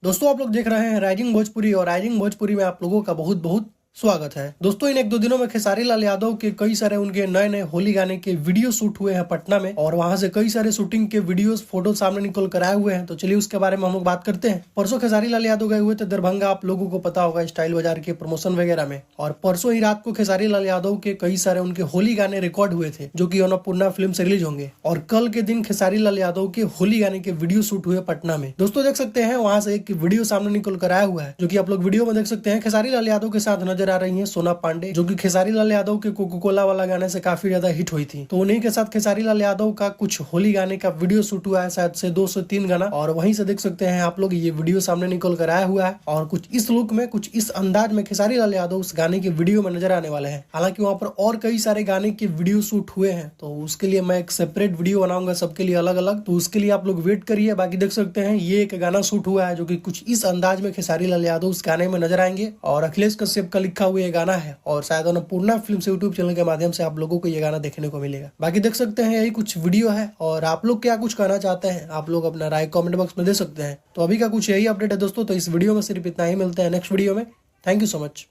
दोस्तों आप लोग देख रहे हैं राइजिंग भोजपुरी और राइजिंग भोजपुरी में आप लोगों का बहुत बहुत स्वागत है। दोस्तों इन एक दो दिनों में खेसारी लाल यादव के कई सारे उनके नए नए होली गाने के वीडियो शूट हुए हैं पटना में और वहां से कई सारे शूटिंग के वीडियोस फोटो सामने निकल कर आए हुए हैं। तो चलिए उसके बारे में हम लोग बात करते हैं। परसों खेसारी लाल यादव गए हुए थे दरभंगा, आप लोगों को पता होगा, स्टाइल बाजार के प्रमोशन वगैरह में। और परसों ही रात को खेसारी लाल यादव के कई सारे उनके होली गाने रिकॉर्ड हुए थे जो की अन्नपूर्णा फिल्म से रिलीज होंगे। और कल के दिन खेसारी लाल यादव के होली गाने के वीडियो शूट हुए पटना में। दोस्तों देख सकते हैं वहां से एक वीडियो सामने निकल कर आया हुआ है जो की आप लोग वीडियो में देख सकते हैं। खेसारी लाल यादव के साथ नजर आ रही है सोना पांडे जो कि खेसारी लाल यादव के कोको कोला वाला गाने से काफी ज्यादा हिट हुई थी। तो उन्हीं के साथ खेसारी लाल यादव का कुछ होली गाने का वीडियो शूट हुआ है, शायद से 2 से 3 गाना। और वहीं से देख सकते हैं आप लोग ये वीडियो सामने निकल कर आया हुआ है और कुछ इस लुक में, कुछ इस अंदाज में खेसारी लाल यादव उस गाने के वीडियो में नजर आने वाले हैं। हालांकि वहाँ पर और कई सारे गाने के वीडियो शूट हुए हैं, तो उसके लिए मैं एक सेपरेट वीडियो बनाऊंगा सबके लिए अलग अलग। तो उसके लिए आप लोग वेट करिए। बाकी देख सकते हैं ये एक गाना शूट हुआ है जो कि कुछ इस अंदाज में खेसारी लाल यादव उस गाने में नजर आएंगे और अखिलेश कश्यप का लिखा हुआ ये गाना है और शायद अन्नपूर्णा फिल्म से यूट्यूब चैनल के माध्यम से आप लोगों को ये गाना देखने को मिलेगा। बाकी देख सकते हैं यही कुछ वीडियो है और आप लोग क्या कुछ कहना चाहते हैं आप लोग अपना राय कमेंट बॉक्स में दे सकते हैं। तो अभी का कुछ यही अपडेट है दोस्तों। तो इस वीडियो में सिर्फ इतना ही, मिलते हैं नेक्स्ट वीडियो में। Thank you so much.